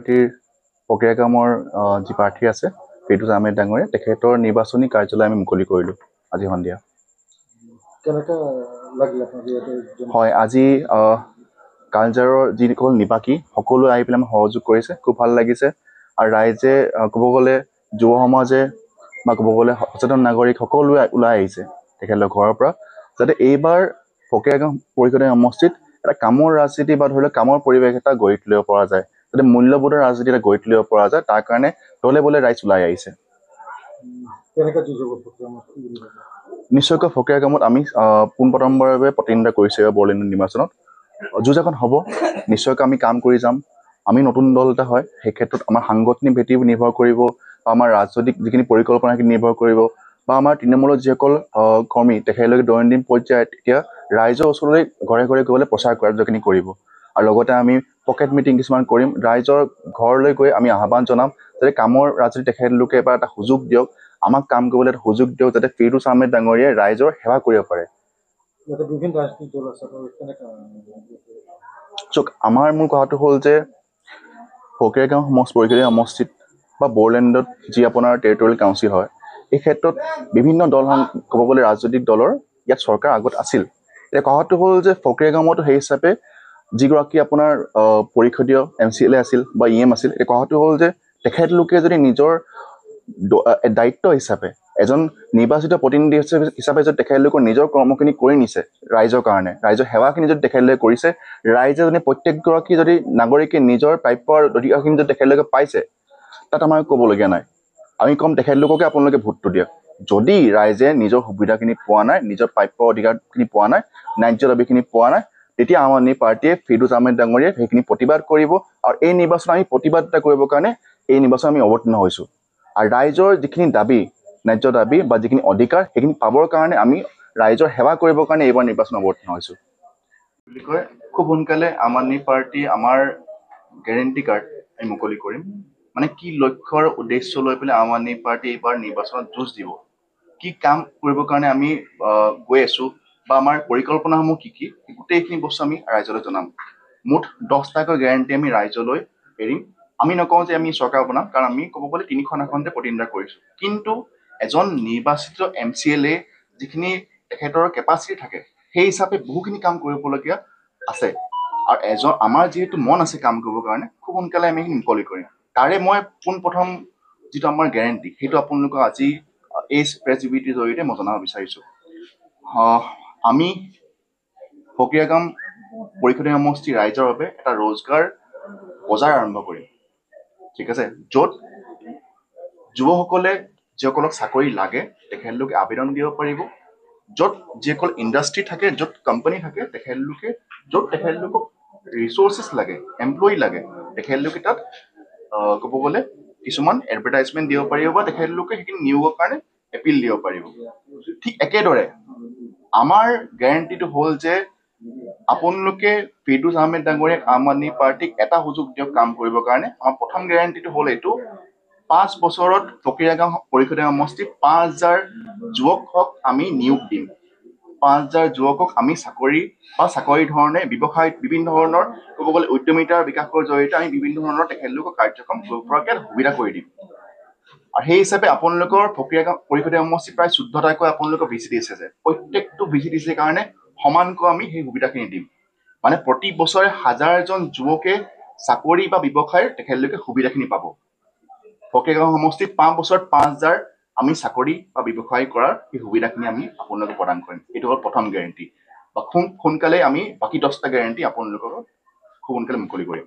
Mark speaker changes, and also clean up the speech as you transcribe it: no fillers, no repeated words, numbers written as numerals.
Speaker 1: পাৰ্টিৰ প্ৰক্ৰিয়াকমৰ যি প্ৰাৰ্থী আছে ফিৰদৌছ আহমেদ ডাঙৰীয়া তেখেতৰ নিৰ্বাচনী কাৰ্যালয় আমি মুকলি কৰিলোঁ আজি সন্ধিয়া। হয়, আজি কালজাৰৰ যিসকল নিবাসী সকলোৱে আহি পেলাই সহযোগ কৰিছে, খুব ভাল লাগিছে। আৰু ৰাইজে ক'ব গ'লে যুৱ সমাজে বা ক'ব গ'লে সচেতন নাগৰিক সকলোৱে ওলাই আহিছে তেখেতলোকৰ ঘৰৰ পৰা, যাতে এইবাৰ ফকীৰাগাঁও পৰিষদীয় সমষ্টিত এটা কামৰ ৰাজনীতি বা ধৰি লওক কামৰ পৰিৱেশ এটা গঢ়ি তুলিব পৰা যায়, যাতে মূল্যবোধৰ ৰাজনীতি এটা গঢ়ি তুলিব পৰা যায়, তাৰ কাৰণে দলে বলে ৰাইজ ওলাই আহিছে। নিশ্চয়কৈ ফকীৰাগাঁৱত আমি পোনপ্ৰথমবাৰৰ বাবে প্ৰতিনিধিত্ব কৰিছোঁ বড়োলেণ্ড নিৰ্বাচনত। যুঁজ এখন হ'ব, নিশ্চয়কৈ আমি কাম কৰি যাম। আমি নতুন দল এটা হয়, সেই ক্ষেত্ৰত আমাৰ সাংগঠনিক ভেটি নিৰ্ভৰ কৰিব, বা আমাৰ ৰাজনৈতিক যিখিনি পৰিকল্পনা সেইখিনি নিৰ্ভৰ কৰিব, বা আমাৰ তৃণমূলৰ যিসকল কৰ্মী তেখেতলোকে দৈনন্দিন পৰ্যায়ত এতিয়া ৰাইজৰ ওচৰলৈ ঘৰে ঘৰে গৈ প্ৰচাৰ কাৰ্যখিনি কৰিব। আৰু লগতে আমি পকেট মিটিং কিছুমান কৰিম, ৰাইজৰ ঘৰলৈ গৈ আমি আহ্বান জনাম যাতে কামৰ ৰাজনীতি তেখেতলোকে এবাৰ এটা সুযোগ দিয়ক, আমাক কাম কৰিবলৈ এটা সুযোগ দিয়ক, যাতে ফিৰদৌছ আহমেদ ডাঙৰীয়াই ৰাইজৰ সেৱা কৰিব পাৰে। চক আমাৰ মূল কথাটো হ'ল যে ফকীৰাগাঁও পৰিষদীয় সমষ্টিত বা বড়োলেণ্ডত যি আপোনাৰ টেৰিটৰিয়েল কাউন্সিল হয়, এই ক্ষেত্ৰত বিভিন্ন দল ক'ব গ'লে ৰাজনৈতিক দলৰ ইয়াত চৰকাৰ আগত আছিল। এতিয়া কথাটো হ'ল যে ফকীৰাগাঁৱতো সেই হিচাপে যিগৰাকী আপোনাৰ পৰিষদীয় MCLA আছিল বা EM আছিল, এতিয়া কথাটো হ'ল যে তেখেতলোকে যদি নিজৰ দায়িত্ব হিচাপে এজন নিৰ্বাচিত প্ৰতিনিধি হিচাপে যদি তেখেতলোকৰ নিজৰ কৰ্মখিনি কৰি নিছে ৰাইজৰ কাৰণে, ৰাইজৰ সেৱাখিনি যদি তেখেতলোকে কৰিছে, ৰাইজে যদি প্ৰত্যেকগৰাকী যদি নাগৰিকে নিজৰ প্ৰাপ্যৰ অধিকাৰখিনি যদি তেখেতলোকে পাইছে, তাত আমাৰ ক'বলগীয়া নাই। আমি ক'ম তেখেতলোককে আপোনালোকে ভোটটো দিয়ক। যদি ৰাইজে নিজৰ সুবিধাখিনি পোৱা নাই, নিজৰ প্ৰাপ্য অধিকাৰখিনি পোৱা নাই, ন্যায্য দাবীখিনি পোৱা নাই, তেতিয়া আম আদমি পাৰ্টীয়ে ফিৰদৌছ আহমেদ ডাঙৰীয়াই সেইখিনি প্ৰতিবাদ কৰিব। আৰু এই নিৰ্বাচন আমি প্ৰতিবাদ এটা কৰিবৰ কাৰণে এই নিৰ্বাচন আমি অৱতীৰ্ণ হৈছোঁ। আৰু ৰাইজৰ যিখিনি দাবী, ন্যায্য দাবী বা যিখিনি অধিকাৰ সেইখিনি পাবৰ কাৰণে আমি ৰাইজৰ সেৱা কৰিবৰ কাৰণে এইবাৰ নিৰ্বাচন অৱতীৰ্ণ হৈছোঁ বুলি কয়। খুব সোনকালে আম আদমি পাৰ্টী আমাৰ গেৰেণ্টি কাৰ্ড আমি মুকলি কৰিম। মানে কি লক্ষ্যৰ উদ্দেশ্য লৈ পেলাই আম আদমি পাৰ্টী এইবাৰ নিৰ্বাচনত যুঁজ দিব, কি কাম কৰিবৰ কাৰণে আমি গৈ আছোঁ, বা আমাৰ পৰিকল্পনাসমূহ কি কি, গোটেইখিনি বস্তু আমি ৰাইজলৈ জনাম। মুঠ 10টাকৈ গেৰাণ্টি আমি ৰাইজলৈ এৰিম। আমি নকওঁ যে আমি চৰকাৰ বনাম, কাৰণ আমি ক'ব গ'লে 3খন আসনতে প্ৰতিনিধিত্ব কৰিছোঁ, কিন্তু এজন নিৰ্বাচিত MCLA যিখিনি তেখেতৰ কেপাচিটি থাকে, সেই হিচাপে বহুখিনি কাম কৰিবলগীয়া আছে। আৰু আমাৰ যিহেতু মন আছে কাম কৰিবৰ কাৰণে, খুব সোনকালে আমি মুকলি কৰিম। তাৰে মই পোনপ্ৰথম যিটো আমাৰ গেৰেণ্টি, সেইটো আপোনালোকক আজি এই প্ৰেছ বিবৃতিৰ জৰিয়তে মই জনাব বিচাৰিছোঁ। আমি ফকীৰাগাঁও পৰিষদীয় সমষ্টিৰ ৰাইজৰ বাবে এটা ৰোজগাৰ বজাৰ আৰম্ভ কৰিম, ঠিক আছে, য'ত যুৱসকলে যিসকলক চাকৰি লাগে তেখেতলোকে আবেদন দিব পাৰিব, য'ত যিসকল ইণ্ডাষ্ট্ৰি থাকে, য'ত কোম্পানী থাকে, য'ত তেখেতলোকক ৰিচোৰ্চেছ লাগে, এমপ্লয়ী লাগে, তেখেতলোকে তাত ক'ব গ'লে কিছুমান এডভাৰটাইজমেণ্ট দিব পাৰিব, বা তেখেতলোকে সেইখিনি নিয়োগৰ কাৰণে এপিল দিব পাৰিব। ঠিক একেদৰে আমাৰ গেৰেণ্টিটো হ'ল যে আপোনালোকে ফিৰদৌছ আহমেদ ডাঙৰীয়াক আম আদমি পাৰ্টীক এটা সুযোগ দিয়ক কাম কৰিবৰ কাৰণে। আমাৰ প্ৰথম গেৰেণ্টিটো হ'ল এইটো, 5 বছৰত ফকীৰাগাঁও পৰিষদীয় সমষ্টিত 5,000 যুৱকক আমি নিয়োগ দিম। 5,000 যুৱকক আমি চাকৰি ধৰণে ব্যৱসায় বিভিন্ন ধৰণৰ ক'ব গ'লে উদ্যমিতাৰ বিকাশৰ জৰিয়তে আমি বিভিন্ন ধৰণৰ তেখেতলোকক কাৰ্যক্ৰম কৰিব পৰাকৈ সুবিধা কৰি দিম। আৰু সেই হিচাপে আপোনালোকৰ ফকীৰাগাঁও পৰিষদীয় সমষ্টি প্ৰায় 14টাকৈ আপোনালোকৰ VCDC আছে, প্ৰত্যেকটো VCDC কাৰণে সমানকৈ আমি সেই সুবিধাখিনি দিম। মানে প্ৰতি বছৰে 1000জন যুৱকে চাকৰি বা ব্যৱসায়ৰ তেখেতলোকে সুবিধাখিনি পাব। ফকীৰাগাঁও সমষ্টিত 5 বছৰত 5,000 আমি চাকৰি বা ব্যৱসায় কৰাৰ সেই সুবিধাখিনি আমি আপোনালোকক প্ৰদান কৰিম। এইটো হ'ল প্ৰথম গেৰেণ্টি। বা খুব সোনকালে আমি বাকী 10টা গেৰেণ্টি আপোনালোকৰ খুব সোনকালে মুকলি কৰিম।